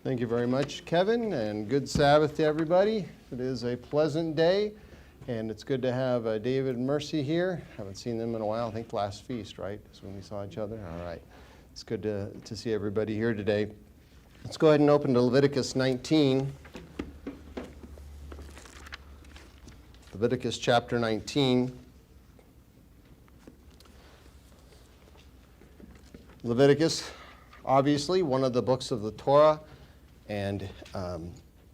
Thank you very much, Kevin, and good Sabbath to everybody. It is a pleasant day, and it's good to have David and Mercy here. Haven't seen them in a while. I think last feast, right, is when we saw each other. All right. It's good to see everybody here today. Let's go ahead and open to Leviticus 19. Leviticus chapter 19. Leviticus, obviously, one of the books of the Torah. And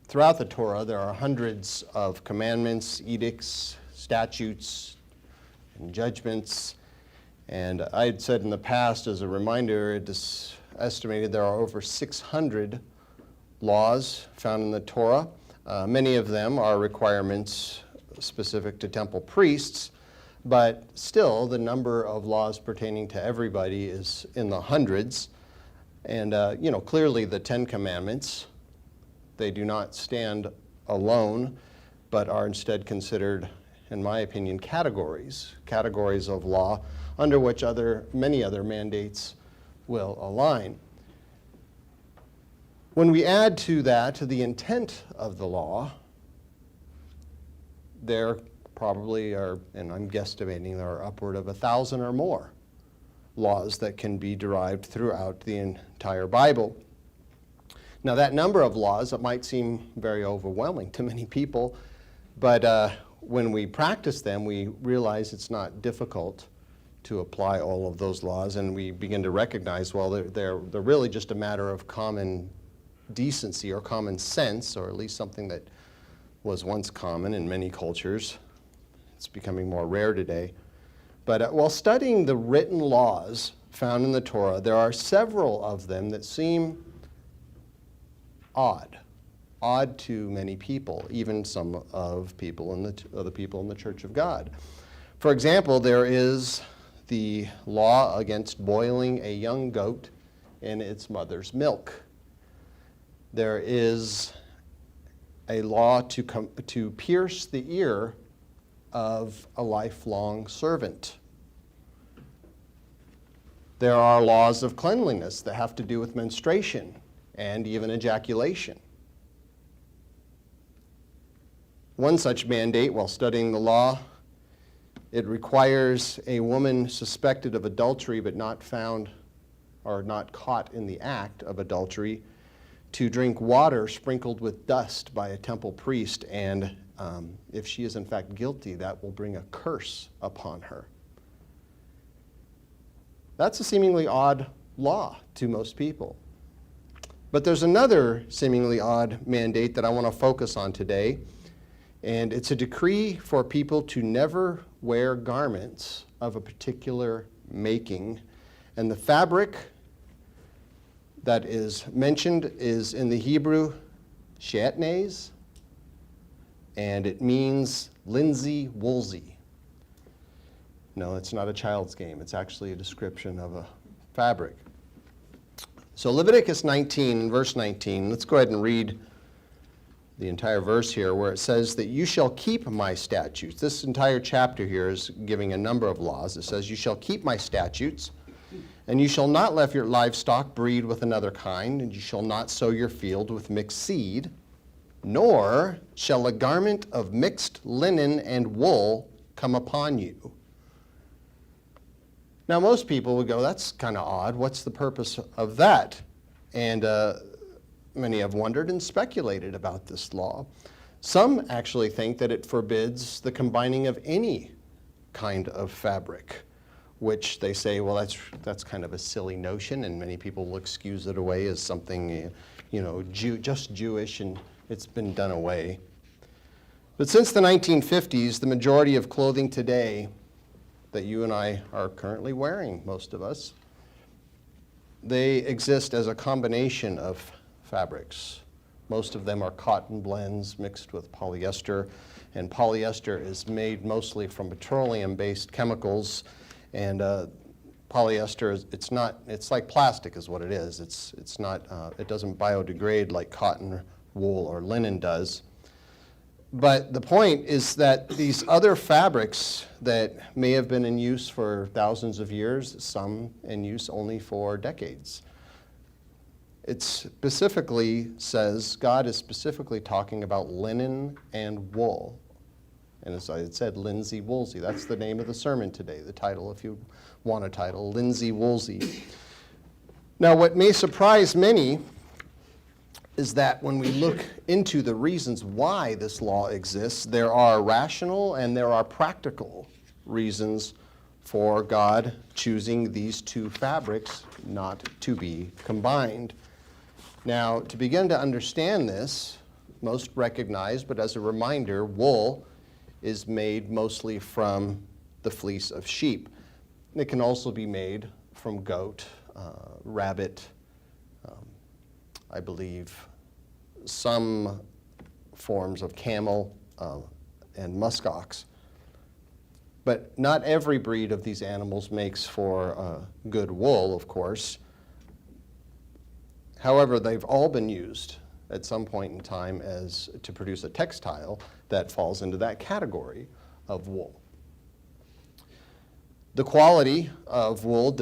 throughout the Torah, there are hundreds of commandments, edicts, statutes, and judgments. And I had said in the past, as a reminder, it is estimated there are over 600 laws found in the Torah. Many of them are requirements specific to temple priests, but still the number of laws pertaining to everybody is in the hundreds. And, clearly the Ten Commandments, they do not stand alone, but are instead considered, in my opinion, categories of law under which many other mandates will align. When we add to that the intent of the law, there probably are, and I'm guesstimating, there are upward of 1,000 or more laws that can be derived throughout the entire Bible. Now, that number of laws, it might seem very overwhelming to many people, but when we practice them, we realize it's not difficult to apply all of those laws, and we begin to recognize, well, they're really just a matter of common decency or common sense, or at least something that was once common in many cultures. It's becoming more rare today. But while studying the written laws found in the Torah, there are several of them that seem odd to many people, even some of the people in the Church of God. For example, there is the law against boiling a young goat in its mother's milk. There is a law to pierce the ear of a lifelong servant. There are laws of cleanliness that have to do with menstruation and even ejaculation. One such mandate, while studying the law, it requires a woman suspected of adultery but not found or not caught in the act of adultery to drink water sprinkled with dust by a temple priest, and if she is in fact guilty, that will bring a curse upon her. That's a seemingly odd law to most people. But there's another seemingly odd mandate that I want to focus on today, and it's a decree for people to never wear garments of a particular making. And the fabric that is mentioned is in the Hebrew shatnez, and it means Linsey-woolsey. No, it's not a child's game. It's actually a description of a fabric. So Leviticus 19, verse 19, let's go ahead and read the entire verse here where it says that you shall keep my statutes. This entire chapter here is giving a number of laws. It says, you shall keep my statutes, and you shall not let your livestock breed with another kind, and you shall not sow your field with mixed seed, nor shall a garment of mixed linen and wool come upon you. Now, most people would go, that's kind of odd. What's the purpose of that? And many have wondered and speculated about this law. Some actually think that it forbids the combining of any kind of fabric, which they say, well, that's kind of a silly notion, and many people will excuse it away as something, just Jewish, and it's been done away. But since the 1950s, the majority of clothing today that you and I are currently wearing, most of us, they exist as a combination of fabrics. Most of them are cotton blends mixed with polyester, and polyester is made mostly from petroleum-based chemicals, and polyester it's like plastic is what it is. It's not, it doesn't biodegrade like cotton, wool, or linen does. But the point is that these other fabrics that may have been in use for thousands of years, some in use only for decades, it specifically says, God is specifically talking about linen and wool. And as I said, Linsey-woolsey. That's the name of the sermon today, the title, if you want a title, Linsey-woolsey. Now, what may surprise many is that when we look into the reasons why this law exists, there are rational and there are practical reasons for God choosing these two fabrics not to be combined. Now, to begin to understand this, most recognize, but as a reminder, wool is made mostly from the fleece of sheep. It can also be made from goat, rabbit, I believe some forms of camel and muskox. But not every breed of these animals makes for good wool, of course. However, they've all been used at some point in time as to produce a textile that falls into that category of wool. The quality of wool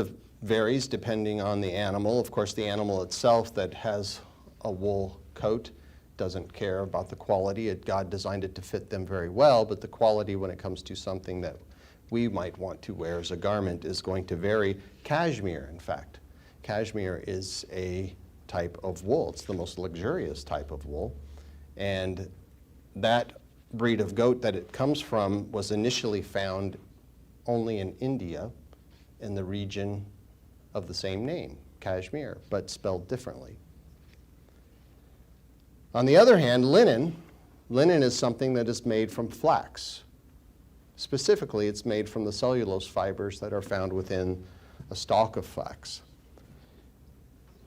varies depending on the animal. Of course, the animal itself that has a wool coat doesn't care about the quality. God designed it to fit them very well, but the quality when it comes to something that we might want to wear as a garment is going to vary. Cashmere, in fact. Cashmere is a type of wool. It's the most luxurious type of wool. And that breed of goat that it comes from was initially found only in India, in the region of the same name, Kashmir, but spelled differently. On the other hand, linen is something that is made from flax. Specifically, it's made from the cellulose fibers that are found within a stalk of flax.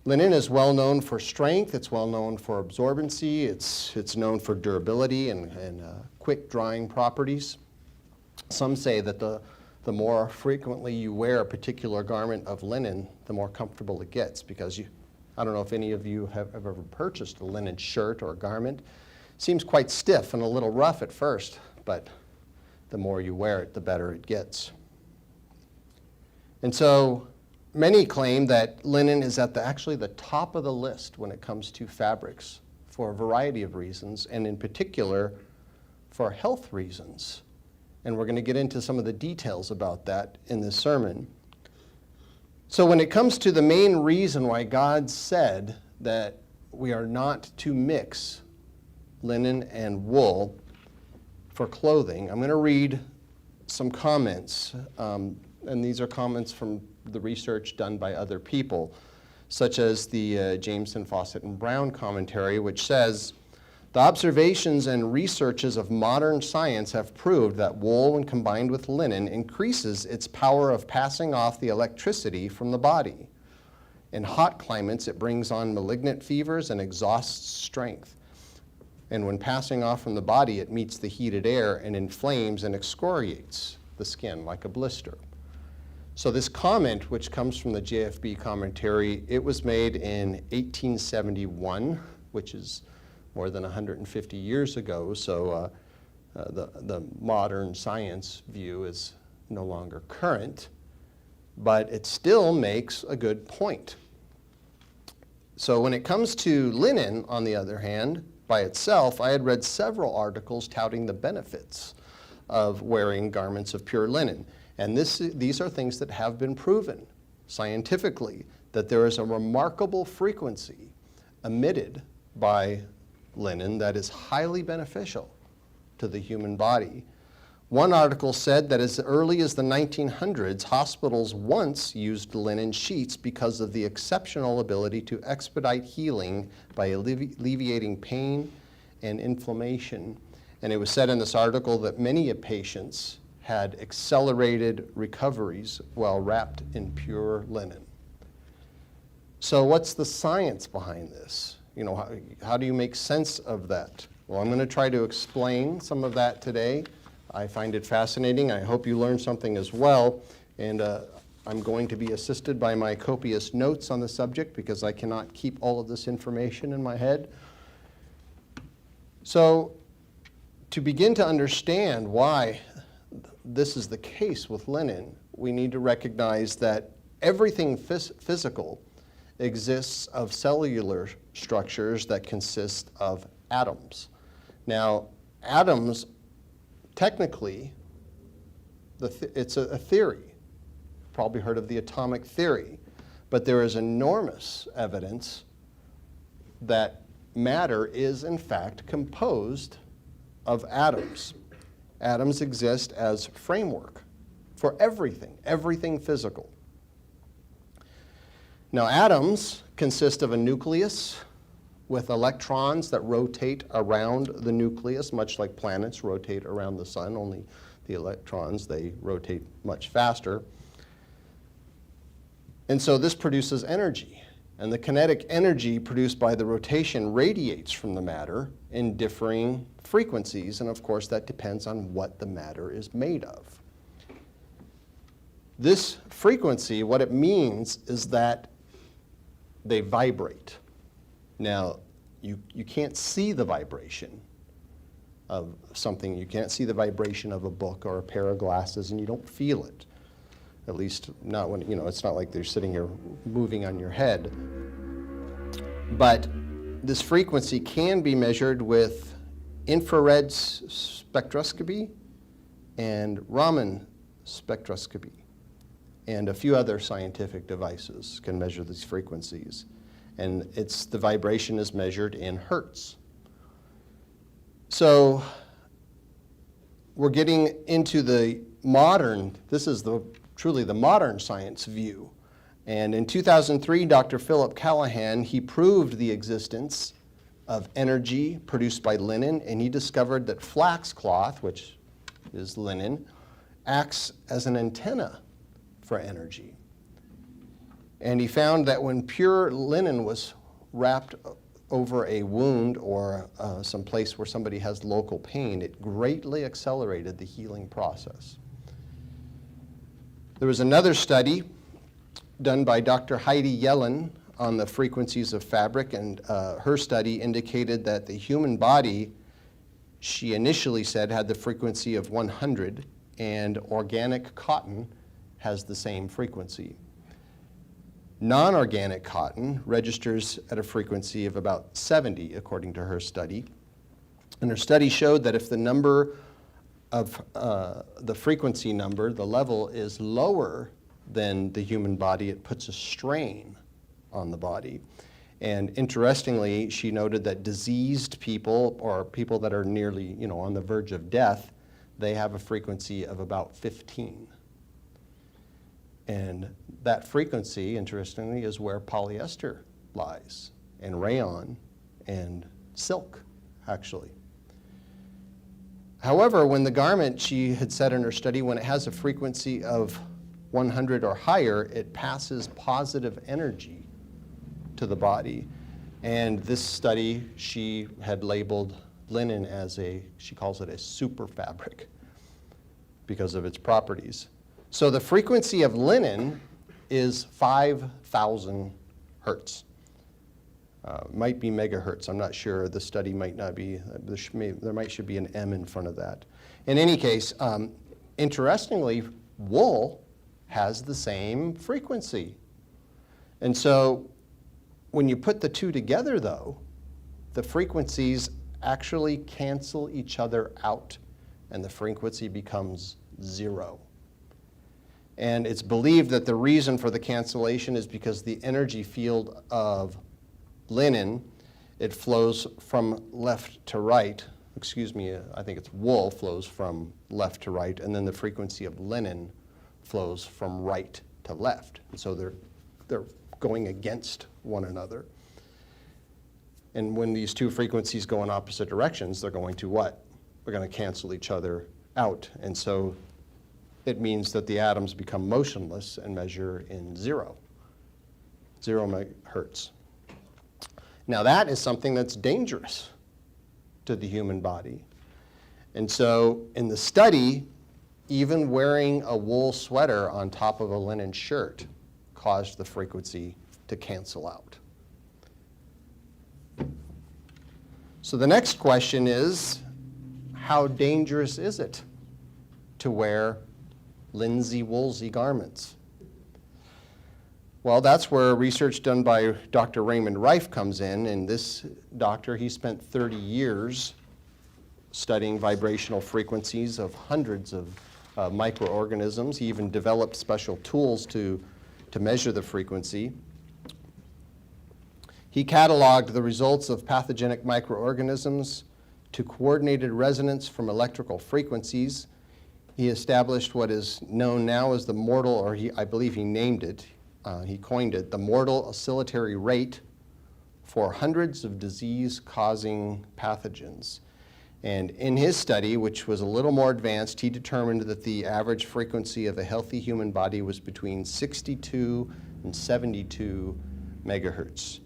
Linen is well known for strength, it's well known for absorbency, it's known for durability and quick drying properties. Some say that the more frequently you wear a particular garment of linen, the more comfortable it gets, because I don't know if any of you have ever purchased a linen shirt or a garment. It seems quite stiff and a little rough at first, but the more you wear it, the better it gets. And so many claim that linen is at actually the top of the list when it comes to fabrics for a variety of reasons, and in particular for health reasons. And we're going to get into some of the details about that in this sermon. So when it comes to the main reason why God said that we are not to mix linen and wool for clothing, I'm going to read some comments, and these are comments from the research done by other people, such as the Jameson, Fawcett, and Brown commentary, which says, "The observations and researches of modern science have proved that wool, when combined with linen, increases its power of passing off the electricity from the body. In hot climates, it brings on malignant fevers and exhausts strength. And when passing off from the body, it meets the heated air and inflames and excoriates the skin like a blister." So this comment, which comes from the JFB commentary, it was made in 1871, which is more than 150 years ago, so the modern science view is no longer current, but it still makes a good point. So when it comes to linen, on the other hand, by itself, I had read several articles touting the benefits of wearing garments of pure linen. And these are things that have been proven scientifically, that there is a remarkable frequency emitted by linen that is highly beneficial to the human body. One article said that as early as the 1900s, hospitals once used linen sheets because of the exceptional ability to expedite healing by alleviating pain and inflammation. And it was said in this article that many patients had accelerated recoveries while wrapped in pure linen. So what's the science behind this? You know, how do you make sense of that? Well, I'm going to try to explain some of that today. I find it fascinating. I hope you learn something as well. And I'm going to be assisted by my copious notes on the subject because I cannot keep all of this information in my head. So to begin to understand why this is the case with linen, we need to recognize that everything physical exists of cellular structures that consist of atoms. Now, atoms, technically, it's a theory. Probably heard of the atomic theory. But there is enormous evidence that matter is, in fact, composed of atoms. Atoms exist as framework for everything physical. Now, atoms consist of a nucleus with electrons that rotate around the nucleus, much like planets rotate around the sun, only the electrons, they rotate much faster. And so this produces energy. And the kinetic energy produced by the rotation radiates from the matter in differing frequencies, and of course that depends on what the matter is made of. This frequency, what it means is that they vibrate. Now, you can't see the vibration of something. You can't see the vibration of a book or a pair of glasses, and you don't feel it. At least not when, it's not like they're sitting here moving on your head. But this frequency can be measured with infrared spectroscopy and Raman spectroscopy. And a few other scientific devices can measure these frequencies. And the vibration is measured in hertz. So we're getting into the modern, this is truly the modern science view. And in 2003, Dr. Philip Callahan, he proved the existence of energy produced by linen, and he discovered that flax cloth, which is linen, acts as an antenna for energy. And he found that when pure linen was wrapped over a wound or some place where somebody has local pain, it greatly accelerated the healing process. There was another study done by Dr. Heidi Yellen on the frequencies of fabric, and her study indicated that the human body, she initially said, had the frequency of 100, and organic cotton has the same frequency. Non-organic cotton registers at a frequency of about 70, according to her study. And her study showed that if the number of the frequency number, the level, is lower than the human body, it puts a strain on the body. And interestingly, she noted that diseased people, or people that are nearly, on the verge of death, they have a frequency of about 15. And that frequency, interestingly, is where polyester lies, and rayon, and silk, actually. However, when the garment, she had said in her study, when it has a frequency of 100 or higher, it passes positive energy to the body. And this study, she had labeled linen as she calls it a super fabric because of its properties. So the frequency of linen is 5,000 hertz. Might be megahertz, I'm not sure. The study might not be, there should be an M in front of that. In any case, interestingly, wool has the same frequency. And so when you put the two together, though, the frequencies actually cancel each other out, and the frequency becomes 0. And it's believed that the reason for the cancellation is because the energy field of linen, it flows from left to right. I think it's wool flows from left to right, and then the frequency of linen flows from right to left. And so they're going against one another. And when these two frequencies go in opposite directions, they're going to what? They're going to cancel each other out. And so it means that the atoms become motionless and measure in 0 megahertz. Now that is something that's dangerous to the human body. And so in the study, even wearing a wool sweater on top of a linen shirt caused the frequency to cancel out. So the next question is, how dangerous is it to wear Linsey-woolsey garments? Well, that's where research done by Dr. Raymond Rife comes in, and this doctor, he spent 30 years studying vibrational frequencies of hundreds of microorganisms. He even developed special tools to measure the frequency. He cataloged the results of pathogenic microorganisms to coordinated resonance from electrical frequencies. He established what is known now as the mortal, or I believe he named it, he coined it, the mortal oscillatory rate for hundreds of disease-causing pathogens. And in his study, which was a little more advanced, he determined that the average frequency of a healthy human body was between 62 and 72 megahertz.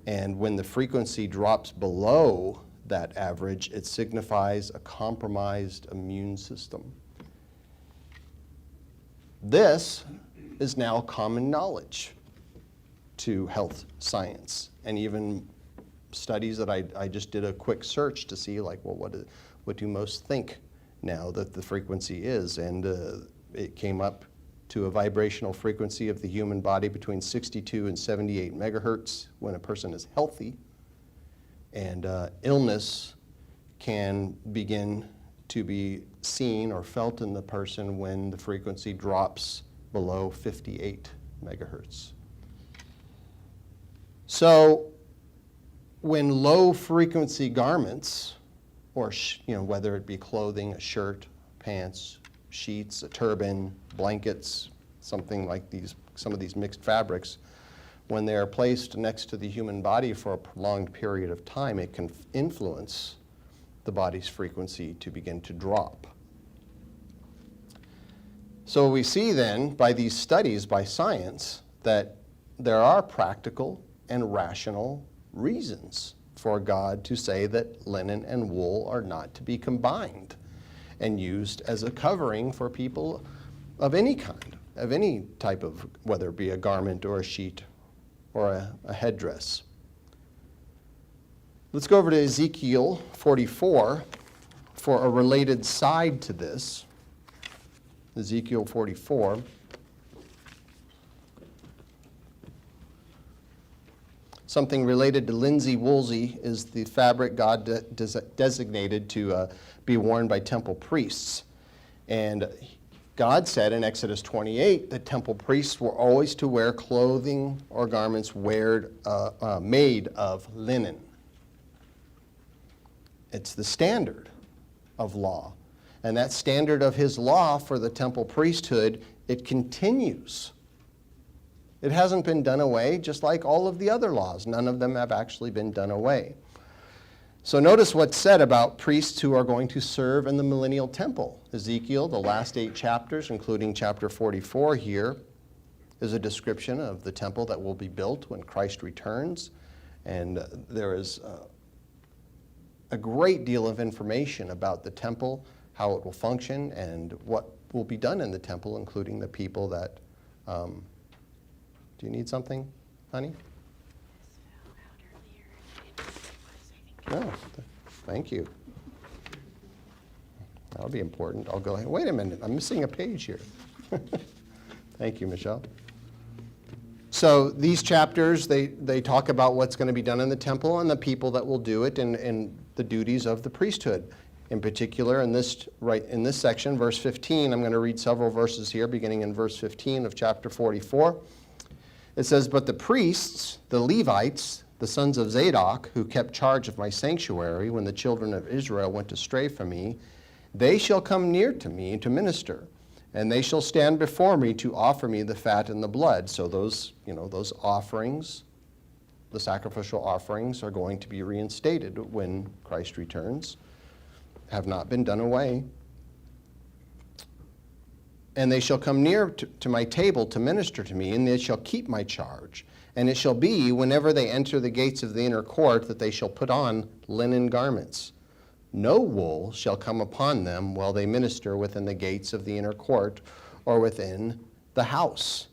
And when the frequency drops below that average, it signifies a compromised immune system. This is now common knowledge to health science, and even studies that I just did a quick search to see, like, well, what do most think now that the frequency is? And it came up to a vibrational frequency of the human body between 62 and 78 megahertz when a person is healthy, and illness can begin to be seen or felt in the person when the frequency drops below 58 megahertz. So when low frequency garments, or whether it be clothing, a shirt, pants, sheets, a turban, blankets, something like these, some of these mixed fabrics, when they are placed next to the human body for a prolonged period of time, it can influence the body's frequency to begin to drop. So we see then by these studies by science that there are practical and rational reasons for God to say that linen and wool are not to be combined and used as a covering for people of any kind, of any type of, whether it be a garment or a sheet or a headdress. Let's go over to Ezekiel 44 for a related side to this. Ezekiel 44. Something related to Linsey-woolsey is the fabric God designated to be worn by temple priests. And God said in Exodus 28 that temple priests were always to wear clothing or garments made of linen. It's the standard of law. And that standard of his law for the temple priesthood, it continues. It hasn't been done away, just like all of the other laws. None of them have actually been done away. So notice what's said about priests who are going to serve in the millennial temple. Ezekiel, the last 8 chapters, including chapter 44 here, is a description of the temple that will be built when Christ returns. And there is a great deal of information about the temple, how it will function, and what will be done in the temple, including the people that... do you need something, honey? No, thank you. That'll be important. I'll go ahead. Wait a minute, I'm missing a page here. Thank you, Michelle. So these chapters, they talk about what's going to be done in the temple and the people that will do it, and the duties of the priesthood. In particular, in this section, verse 15, I'm going to read several verses here, beginning in verse 15 of chapter 44. It says, "But the priests, the Levites, the sons of Zadok, who kept charge of my sanctuary when the children of Israel went astray from me, they shall come near to me to minister, and they shall stand before me to offer me the fat and the blood." So those offerings, the sacrificial offerings, are going to be reinstated when Christ returns, have not been done away. "And they shall come near to my table to minister to me, and they shall keep my charge. And it shall be, whenever they enter the gates of the inner court, that they shall put on linen garments. No wool shall come upon them while they minister within the gates of the inner court or within the house.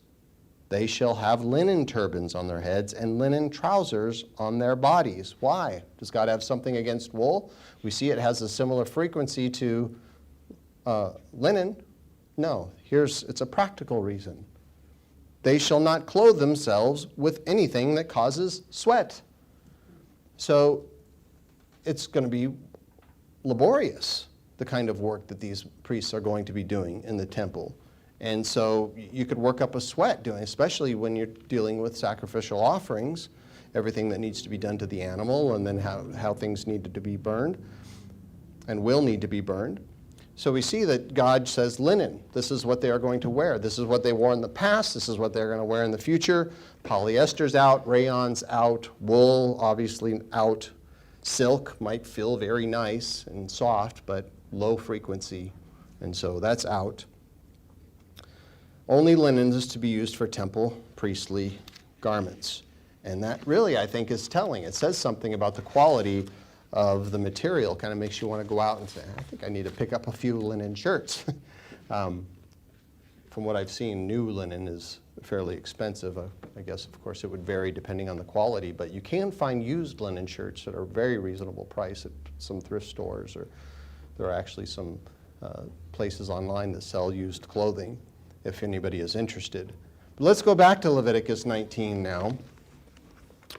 They shall have linen turbans on their heads and linen trousers on their bodies." Why? Does God have something against wool? We see it has a similar frequency to linen. No, it's a practical reason. They shall not clothe themselves with anything that causes sweat. So it's going to be laborious, the kind of work that these priests are going to be doing in the temple. And so you could work up a sweat doing, especially when you're dealing with sacrificial offerings, everything that needs to be done to the animal, and then how things needed to be burned and will need to be burned. So we see that God says linen. This is what they are going to wear. This is what they wore in the past. This is what they're going to wear in the future. Polyester's out, rayon's out, wool obviously out. Silk might feel very nice and soft, but low frequency, and so that's out. Only linen is to be used for temple priestly garments. And that really, I think, is telling. It says something about the quality of the material. Kind of makes you want to go out and say, I think I need to pick up a few linen shirts. From what I've seen, new linen is fairly expensive. I guess, of course, it would vary depending on the quality, but you can find used linen shirts at a very reasonable price at some thrift stores, or there are actually some places online that sell used clothing, if anybody is interested. But let's go back to Leviticus 19 now,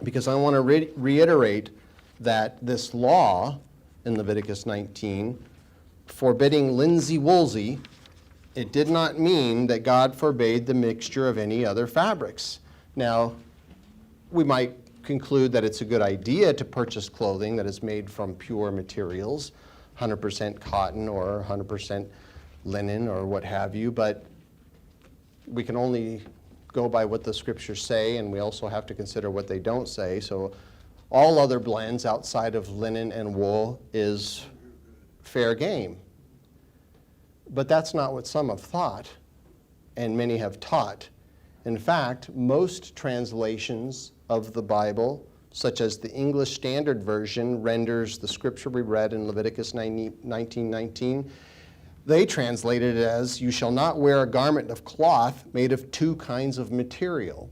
because I want to reiterate that this law in Leviticus 19 forbidding linsey-woolsey, it did not mean that God forbade the mixture of any other fabrics. Now, we might conclude that it's a good idea to purchase clothing that is made from pure materials, 100% cotton or 100% linen or what have you, but we can only go by what the scriptures say, and we also have to consider what they don't say. So all other blends outside of linen and wool is fair game. But that's not what some have thought, and many have taught. In fact, most translations of the Bible, such as the English Standard Version, renders the scripture we read in Leviticus 19:19. They translated it as, "You shall not wear a garment of cloth made of two kinds of material."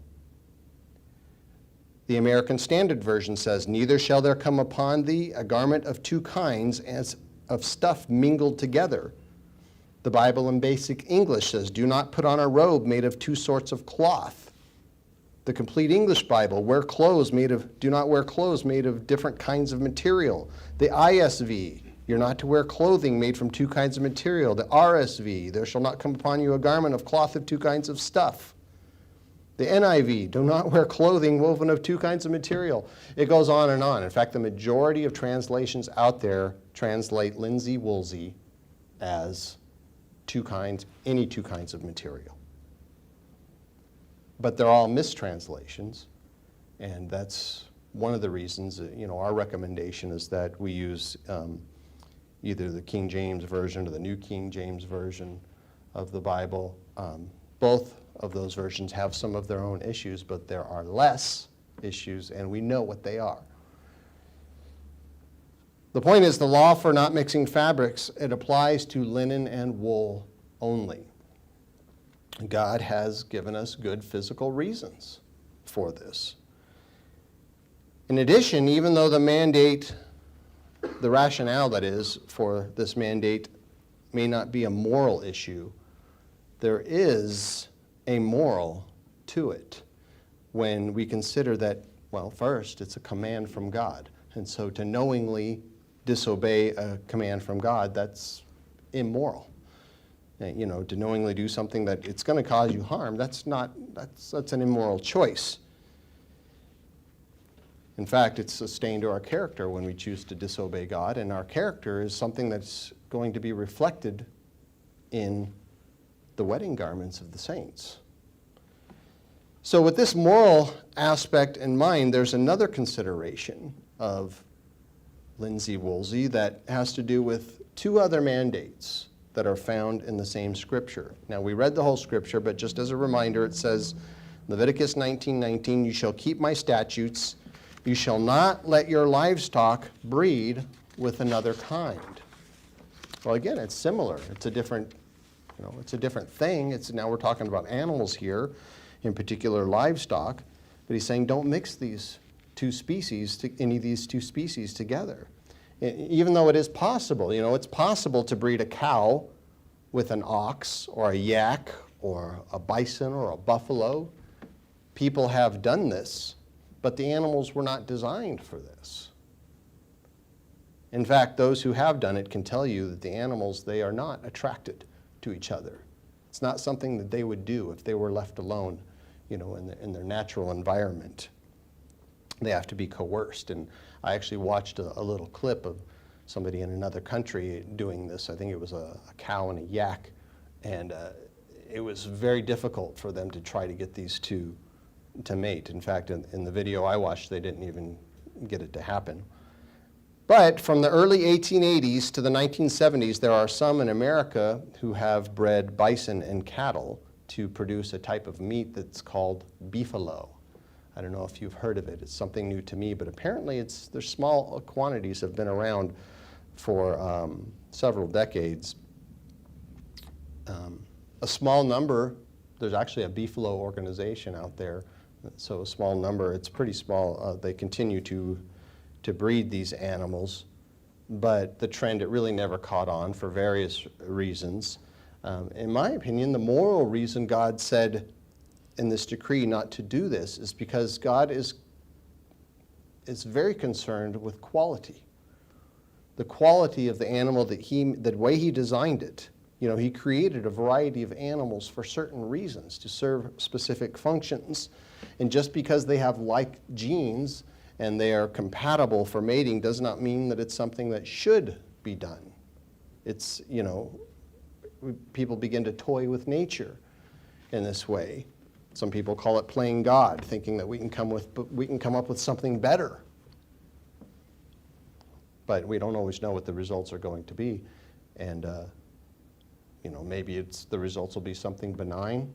The American Standard Version says, "Neither shall there come upon thee a garment of two kinds as of stuff mingled together." The Bible in Basic English says, "Do not put on a robe made of two sorts of cloth." The Complete English Bible, do not wear clothes made of different kinds of material. The ISV, you're not to wear clothing made from two kinds of material. The RSV, there shall not come upon you a garment of cloth of two kinds of stuff. The NIV, do not wear clothing woven of two kinds of material. It goes on and on. In fact, the majority of translations out there translate linsey-woolsey as any two kinds of material. But they're all mistranslations, and that's one of the reasons, our recommendation is that we use either the King James Version or the New King James Version of the Bible. Both of those versions have some of their own issues, but there are less issues, and we know what they are. The point is, the law for not mixing fabrics, it applies to linen and wool only. God has given us good physical reasons for this. In addition, even though the rationale that is for this mandate may not be a moral issue, there is a moral to it when we consider that, well, first, it's a command from God. And so to knowingly disobey a command from God, that's immoral. To knowingly do something that it's going to cause you harm, that's an immoral choice. In fact, it's a stain to our character when we choose to disobey God, and our character is something that's going to be reflected in the wedding garments of the saints. So with this moral aspect in mind, there's another consideration of linsey-woolsey that has to do with two other mandates that are found in the same scripture. Now, we read the whole scripture, but just as a reminder, it says, Leviticus 19:19, "You shall keep my statutes. You shall not let your livestock breed with another kind." Well, again, it's similar. It's a different thing. Now we're talking about animals here, in particular livestock. But he's saying, don't mix any of these two species together. Even though it is possible, it's possible to breed a cow with an ox or a yak or a bison or a buffalo. people have done this, but the animals were not designed for this. In fact, those who have done it can tell you that the animals, they are not attracted to each other. It's not something that they would do if they were left alone, in their natural environment. They have to be coerced. And I actually watched a little clip of somebody in another country doing this. I think it was a cow and a yak. And it was very difficult for them to try to get these two to mate. In fact, in the video I watched, they didn't even get it to happen. But from the early 1880s to the 1970s, there are some in America who have bred bison and cattle to produce a type of meat that's called beefalo. I don't know if you've heard of it. It's something new to me, but apparently there's small quantities have been around for several decades. A small number, there's actually a beefalo organization out there, so a small number, it's pretty small. They continue to breed these animals, but the trend, it really never caught on for various reasons. In my opinion, the moral reason God said in this decree not to do this is because God is very concerned with quality. The quality of the animal, the way he designed it. He created a variety of animals for certain reasons, to serve specific functions. And just because they have like genes and they are compatible for mating does not mean that it's something that should be done. It's, people begin to toy with nature in this way. Some people call it playing God, thinking that we can come up with something better. But we don't always know what the results are going to be. And, maybe the results will be something benign,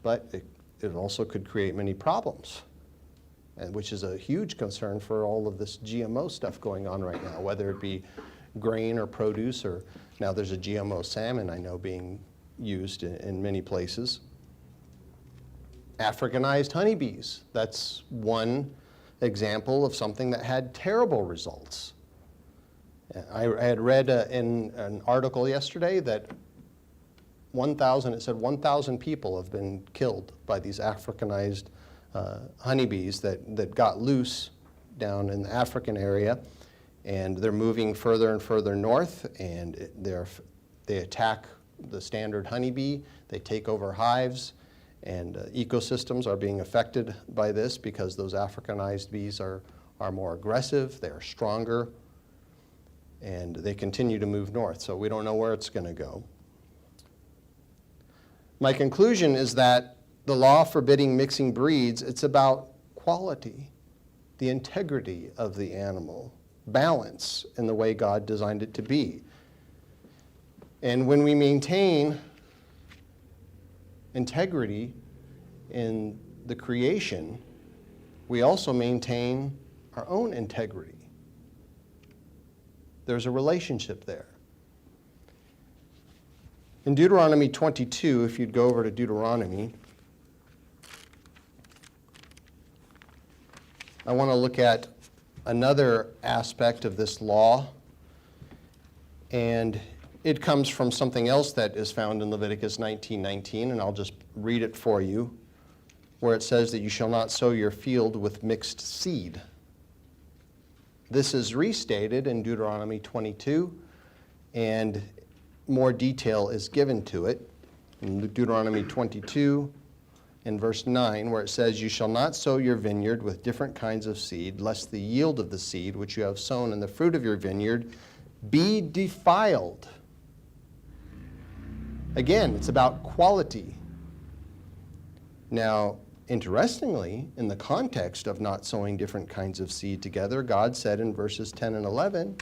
but it also could create many problems, which is a huge concern for all of this GMO stuff going on right now, whether it be grain or produce, or now there's a GMO salmon I know being used in many places. Africanized honeybees, that's one example of something that had terrible results. I had read in an article yesterday that 1,000 people have been killed by these Africanized honeybees that got loose down in the African area, and they're moving further and further north, and they attack the standard honeybee. They take over hives, and ecosystems are being affected by this because those Africanized bees are more aggressive, they're stronger, and they continue to move north. So we don't know where it's going to go. My conclusion is that the law forbidding mixing breeds, it's about quality, the integrity of the animal, balance in the way God designed it to be. And when we maintain integrity in the creation, we also maintain our own integrity. There's a relationship there. In Deuteronomy 22, if you'd go over to Deuteronomy, I want to look at another aspect of this law, and it comes from something else that is found in Leviticus 19:19, and I'll just read it for you, where it says that you shall not sow your field with mixed seed. This is restated in Deuteronomy 22, and more detail is given to it in Deuteronomy 22 in verse 9, where it says, you shall not sow your vineyard with different kinds of seed, lest the yield of the seed which you have sown in the fruit of your vineyard be defiled. Again, it's about quality. Now, interestingly, in the context of not sowing different kinds of seed together, God said in verses 10 and 11,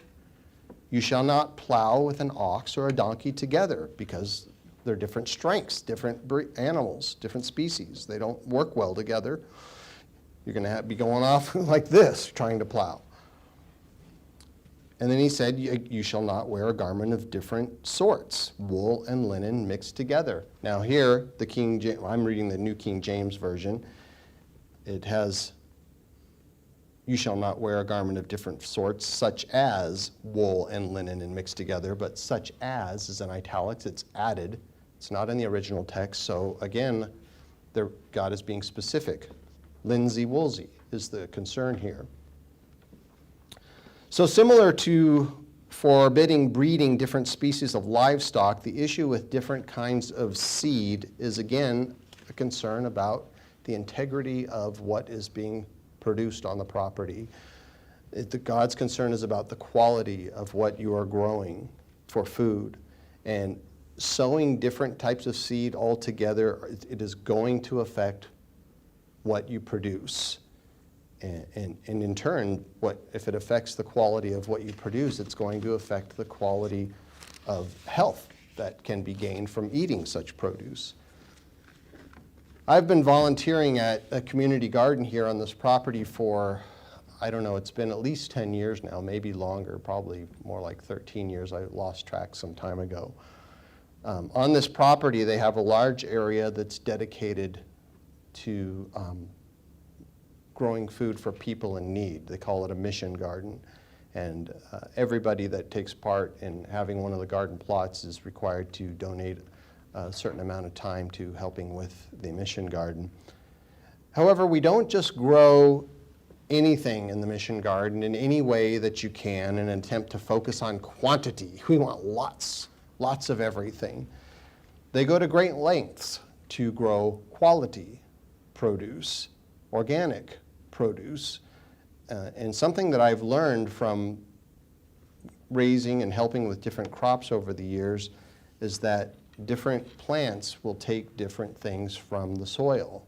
you shall not plow with an ox or a donkey together, because they're different strengths, different animals, different species. They don't work well together. You're going to be going off like this, trying to plow. And then he said, you shall not wear a garment of different sorts, wool and linen mixed together. Now here, I'm reading the New King James Version. It has, you shall not wear a garment of different sorts, such as wool and linen and mixed together, but such as is in italics, it's added. It's not in the original text. So again, God is being specific. Linsey-woolsey is the concern here. So similar to forbidding breeding different species of livestock, the issue with different kinds of seed is again a concern about the integrity of what is being produced on the property. God's concern is about the quality of what you are growing for food. And sowing different types of seed all together, it is going to affect what you produce. And in turn, if it affects the quality of what you produce, it's going to affect the quality of health that can be gained from eating such produce. I've been volunteering at a community garden here on this property for, I don't know, it's been at least 10 years now, maybe longer, probably more like 13 years. I lost track some time ago. On this property, they have a large area that's dedicated to growing food for people in need. They call it a mission garden. And everybody that takes part in having one of the garden plots is required to donate a certain amount of time to helping with the mission garden. However, we don't just grow anything in the mission garden in any way that you can in an attempt to focus on quantity. We want lots of everything. They go to great lengths to grow quality produce, organic produce. And something that I've learned from raising and helping with different crops over the years is that different plants will take different things from the soil.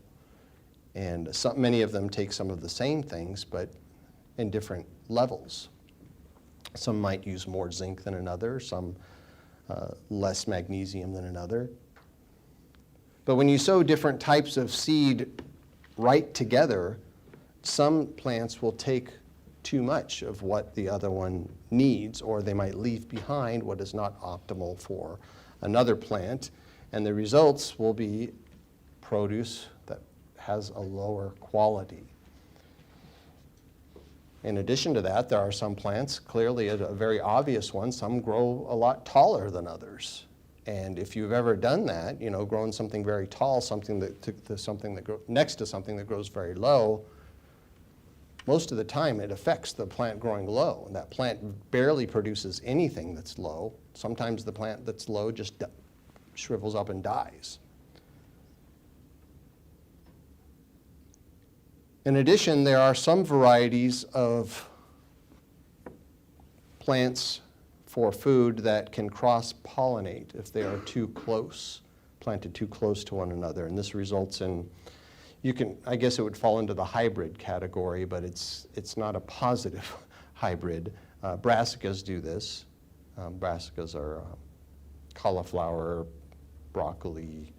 And many of them take some of the same things, but in different levels. Some might use more zinc than another, some less magnesium than another. But when you sow different types of seed right together, some plants will take too much of what the other one needs, or they might leave behind what is not optimal for another plant, and the results will be produce that has a lower quality. In addition to that, there are some plants, clearly a very obvious one, some grow a lot taller than others. And if you've ever done that, grown something very tall, next to something that grows very low, most of the time it affects the plant growing low. And that plant barely produces anything that's low. Sometimes the plant that's low just shrivels up and dies. In addition, there are some varieties of plants for food that can cross-pollinate if they are too close, planted too close to one another. And this results in, I guess it would fall into the hybrid category, but it's not a positive hybrid. Brassicas do this. Brassicas are cauliflower, broccoli,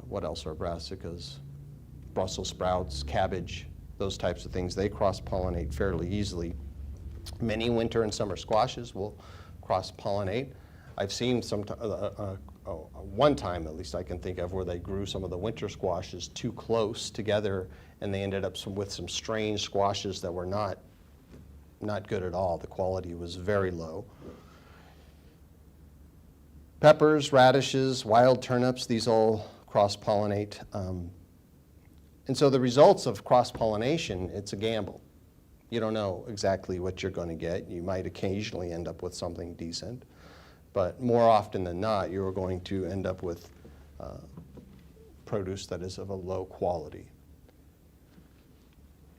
what else are brassicas? Brussels sprouts, cabbage, those types of things. They cross-pollinate fairly easily. Many winter and summer squashes will cross-pollinate. I've seen one time, at least I can think of, where they grew some of the winter squashes too close together, and they ended up with some strange squashes that were not good at all. The quality was very low. Peppers, radishes, wild turnips, these all cross-pollinate. And so the results of cross-pollination, it's a gamble. You don't know exactly what you're going to get. You might occasionally end up with something decent, but more often than not, you're going to end up with produce that is of a low quality.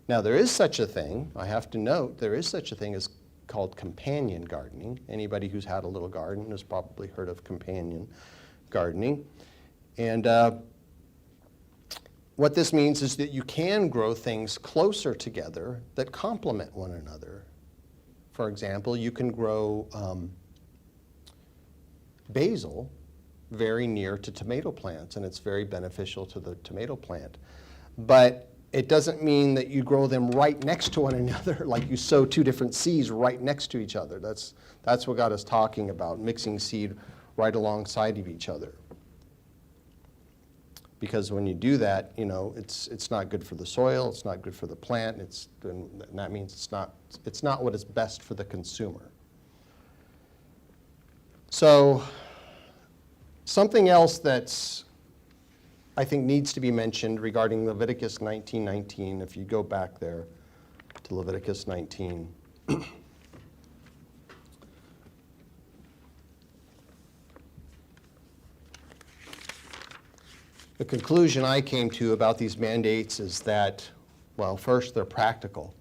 Now, there is such a thing, I have to note, there is such a thing as called companion gardening. Anybody who's had a little garden has probably heard of companion gardening. And what this means is that you can grow things closer together that complement one another. For example, you can grow basil very near to tomato plants, and it's very beneficial to the tomato plant. But it doesn't mean that you grow them right next to one another, like you sow two different seeds right next to each other. That's what God is talking about, mixing seed right alongside of each other. Because when you do that, it's not good for the soil, it's not good for the plant, and that means it's not what is best for the consumer. So something else that's I think needs to be mentioned regarding Leviticus 19:19, if you go back there to Leviticus 19. The conclusion I came to about these mandates is that, well, first, they're practical.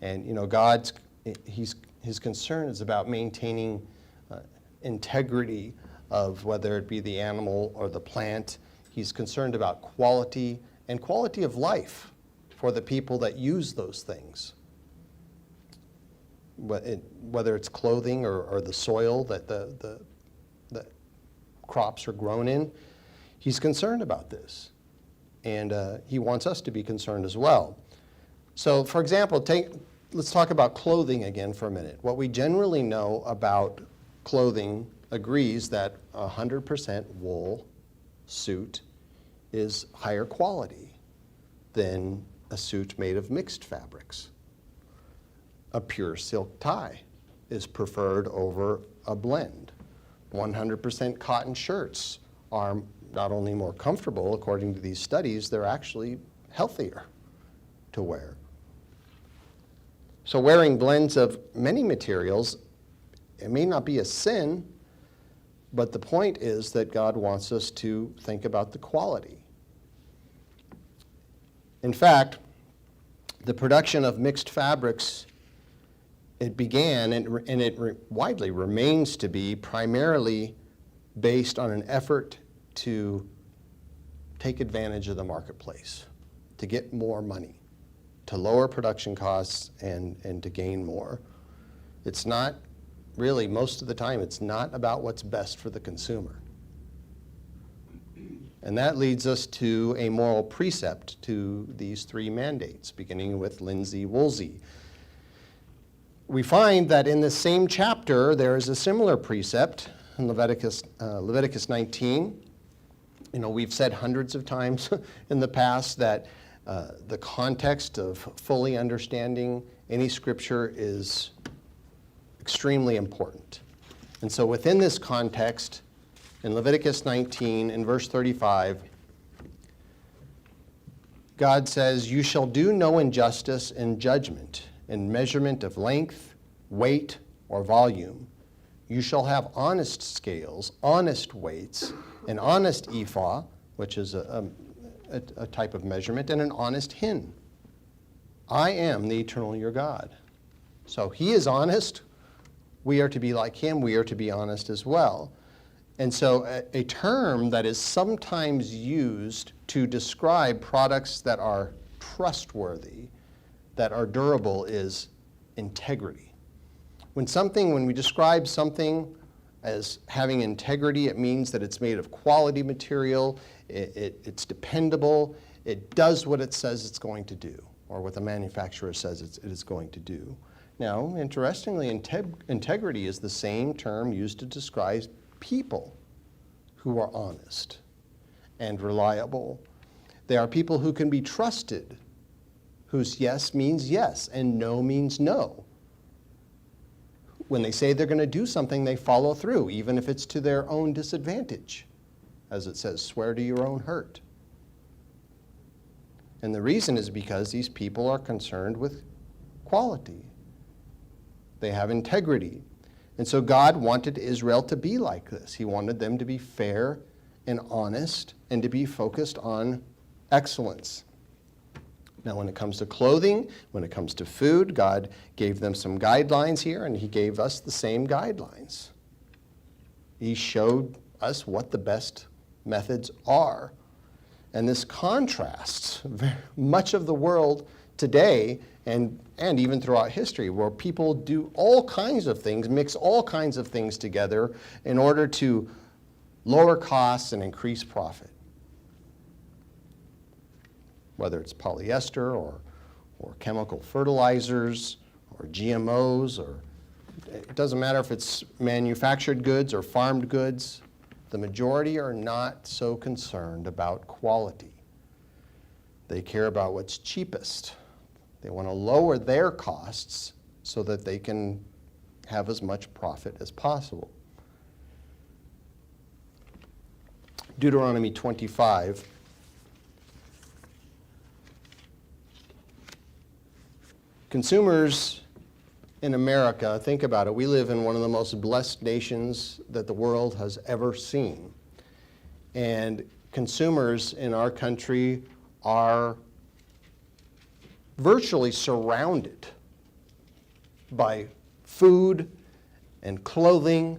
And, his concern is about maintaining integrity of whether it be the animal or the plant. He's concerned about quality and quality of life for the people that use those things. Whether it's clothing or the soil that the crops are grown in, he's concerned about this. And he wants us to be concerned as well. So, for example, let's talk about clothing again for a minute. What we generally know about clothing agrees that 100% wool suit is higher quality than a suit made of mixed fabrics. A pure silk tie is preferred over a blend. 100% cotton shirts are not only more comfortable, according to these studies, they're actually healthier to wear. So wearing blends of many materials, it may not be a sin, but the point is that God wants us to think about the quality. In fact, the production of mixed fabrics, it began and it widely remains to be primarily based on an effort to take advantage of the marketplace, to get more money, to lower production costs and to gain more. It's not really, most of the time, it's not about what's best for the consumer. And that leads us to a moral precept to these three mandates, beginning with Linsey-woolsey. We find that in the same chapter, there is a similar precept in Leviticus 19. We've said hundreds of times in the past that the context of fully understanding any scripture is extremely important. And so within this context, in Leviticus 19, in verse 35, God says, "You shall do no injustice in judgment, in measurement of length, weight, or volume. You shall have honest scales, honest weights, an honest ephah," which is a type of measurement, and an honest hin. I am the eternal your God. So he is honest. We are to be like him. We are to be honest as well. And so a term that is sometimes used to describe products that are trustworthy, that are durable, is integrity. When we describe something as having integrity, it means that it's made of quality material, it's dependable, it does what it says it's going to do, or what the manufacturer says it is going to do. Now, interestingly, integrity is the same term used to describe people who are honest and reliable. They are people who can be trusted, whose yes means yes and no means no. When they say they're going to do something, they follow through, even if it's to their own disadvantage. As it says, swear to your own hurt. And the reason is because these people are concerned with quality. They have integrity. And so God wanted Israel to be like this. He wanted them to be fair and honest and to be focused on excellence. Now, when it comes to clothing, when it comes to food, God gave them some guidelines here, and he gave us the same guidelines. He showed us what the best methods are. And this contrasts much of the world today and even throughout history, where people do all kinds of things, mix all kinds of things together in order to lower costs and increase profit. Whether it's polyester or chemical fertilizers or GMOs, or it doesn't matter if it's manufactured goods or farmed goods, the majority are not so concerned about quality. They care about what's cheapest. They want to lower their costs so that they can have as much profit as possible. Deuteronomy 25 Consumers in America, think about it, we live in one of the most blessed nations that the world has ever seen. And consumers in our country are virtually surrounded by food and clothing,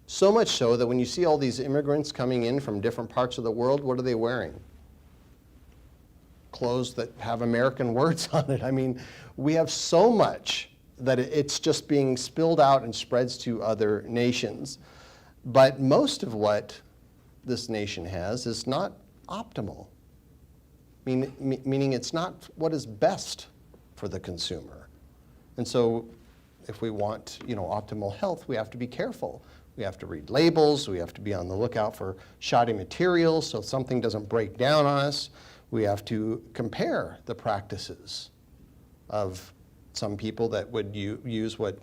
so much so that when you see all these immigrants coming in from different parts of the world, what are they wearing? Clothes that have American words on it. I mean, we have so much that it's just being spilled out and spreads to other nations. But most of what this nation has is not optimal, meaning it's not what is best for the consumer. And so if we want, optimal health, we have to be careful. We have to read labels. We have to be on the lookout for shoddy materials so something doesn't break down on us. We have to compare the practices of some people that would use what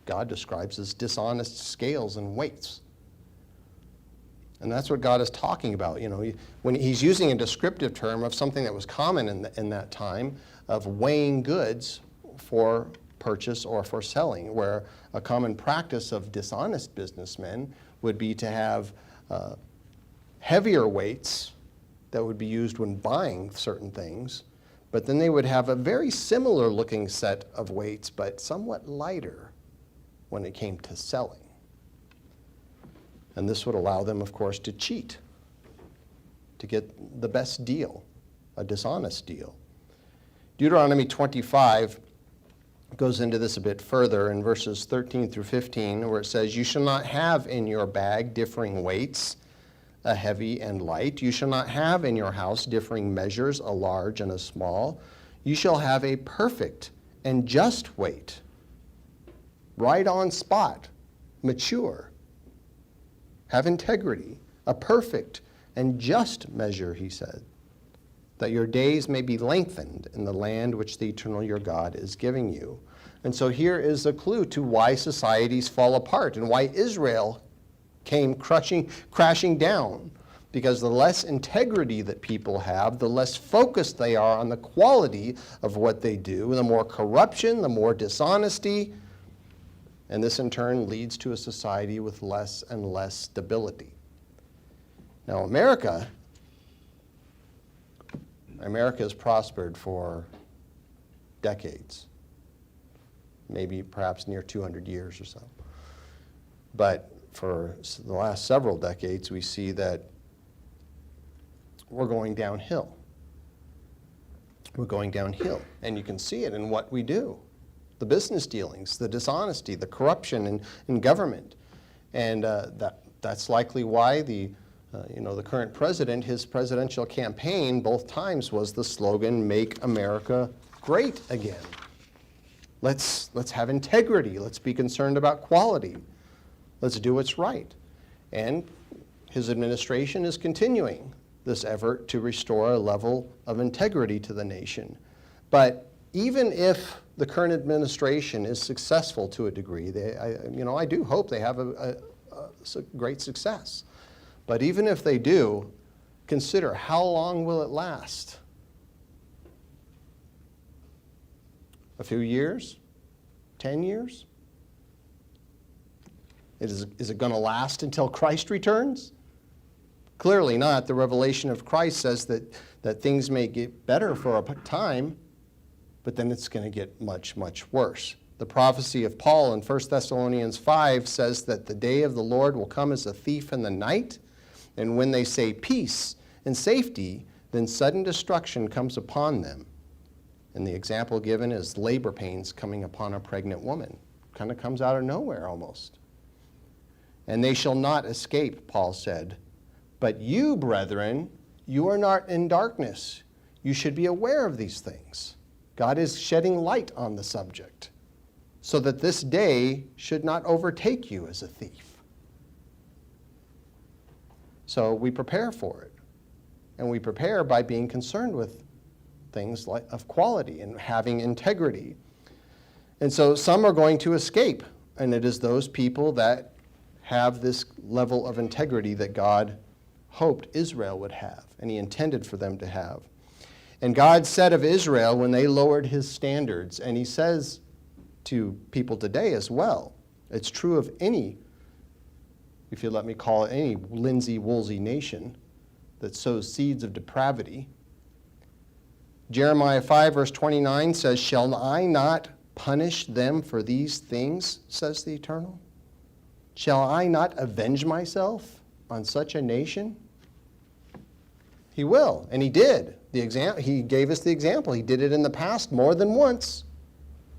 God describes as dishonest scales and weights. And that's what God is talking about. When he's using a descriptive term of something that was common in that time of weighing goods for purchase or for selling, where a common practice of dishonest businessmen would be to have heavier weights that would be used when buying certain things, but then they would have a very similar looking set of weights, but somewhat lighter when it came to selling. And this would allow them, of course, to cheat, to get the best deal, a dishonest deal. Deuteronomy 25 goes into this a bit further in verses 13 through 15, where it says, "You shall not have in your bag differing weights, a heavy and light. You shall not have in your house differing measures, a large and a small. You shall have a perfect and just weight, right on spot, mature. Have integrity, a perfect and just measure," he said, "that your days may be lengthened in the land which the eternal your God is giving you." And so here is a clue to why societies fall apart and why Israel came crashing down. Because the less integrity that people have, the less focused they are on the quality of what they do, the more corruption, the more dishonesty, and this in turn leads to a society with less and less stability. Now America has prospered for decades, maybe perhaps near 200 years or so. But for the last several decades, we see that we're going downhill. We're going downhill, and you can see it in what we do. The business dealings, the dishonesty, the corruption in government. And that's likely why the current president, his presidential campaign, both times was the slogan, "Make America Great Again." Let's have integrity. Let's be concerned about quality. Let's do what's right. And his administration is continuing this effort to restore a level of integrity to the nation. But even if the current administration is successful to a degree, I do hope they have a great success. But even if they do, consider how long will it last? A few years? 10 years? Is it going to last until Christ returns? Clearly not. The revelation of Christ says that things may get better for a time, but then it's going to get much, much worse. The prophecy of Paul in 1 Thessalonians 5 says that the day of the Lord will come as a thief in the night, and when they say peace and safety, then sudden destruction comes upon them. And the example given is labor pains coming upon a pregnant woman. Kind of comes out of nowhere almost. "And they shall not escape," Paul said. "But you, brethren, you are not in darkness. You should be aware of these things." God is shedding light on the subject so that this day should not overtake you as a thief. So we prepare for it. And we prepare by being concerned with things of quality and having integrity. And so some are going to escape, and it is those people that have this level of integrity that God hoped Israel would have, and he intended for them to have. And God said of Israel when they lowered his standards, and he says to people today as well, it's true of any, if you let me call it, any Linsey-woolsey nation that sows seeds of depravity. Jeremiah 5 verse 29 says, "Shall I not punish them for these things, says the Eternal? Shall I not avenge myself on such a nation?" He will, and he did. He gave us the example. He did it in the past more than once,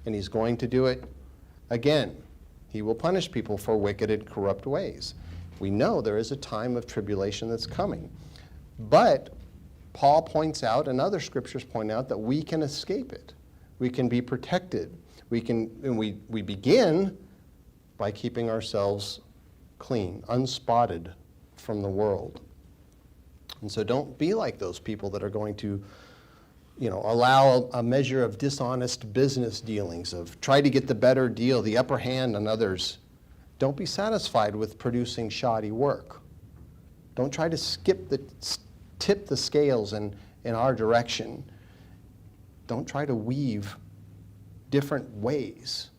and he's going to do it again. He will punish people for wicked and corrupt ways. We know there is a time of tribulation that's coming. But Paul points out, and other scriptures point out, that we can escape it. We can be protected. We begin by keeping ourselves clean, unspotted from the world. And so don't be like those people that are going to, allow a measure of dishonest business dealings, of try to get the better deal, the upper hand on others. Don't be satisfied with producing shoddy work. Don't try to tip the scales in our direction. Don't try to weave different ways,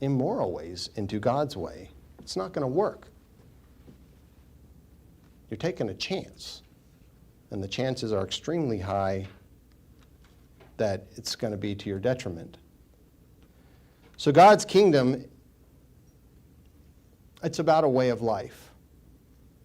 immoral ways, into God's way. It's not going to work. You're taking a chance, and the chances are extremely high that it's going to be to your detriment. So God's kingdom, it's about a way of life.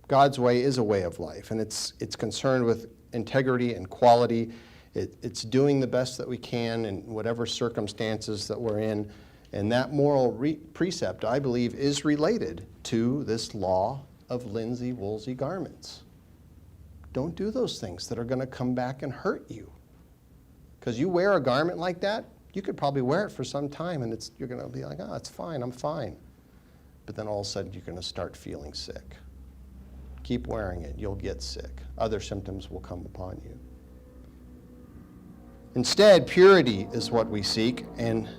God's way is a way of life, and it's concerned with integrity and quality. It's doing the best that we can in whatever circumstances that we're in. And that moral precept, I believe, is related to this law of linsey-woolsey garments. Don't do those things that are going to come back and hurt you. Because you wear a garment like that, you could probably wear it for some time, and you're going to be like, oh, it's fine, I'm fine. But then all of a sudden, you're going to start feeling sick. Keep wearing it, you'll get sick. Other symptoms will come upon you. Instead, purity is what we seek, and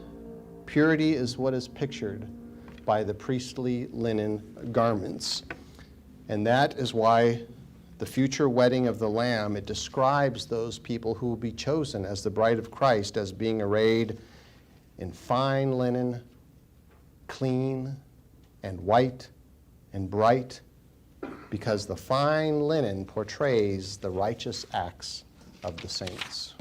purity is what is pictured by the priestly linen garments. And that is why the future wedding of the Lamb, it describes those people who will be chosen as the bride of Christ as being arrayed in fine linen, clean and white and bright, because the fine linen portrays the righteous acts of the saints.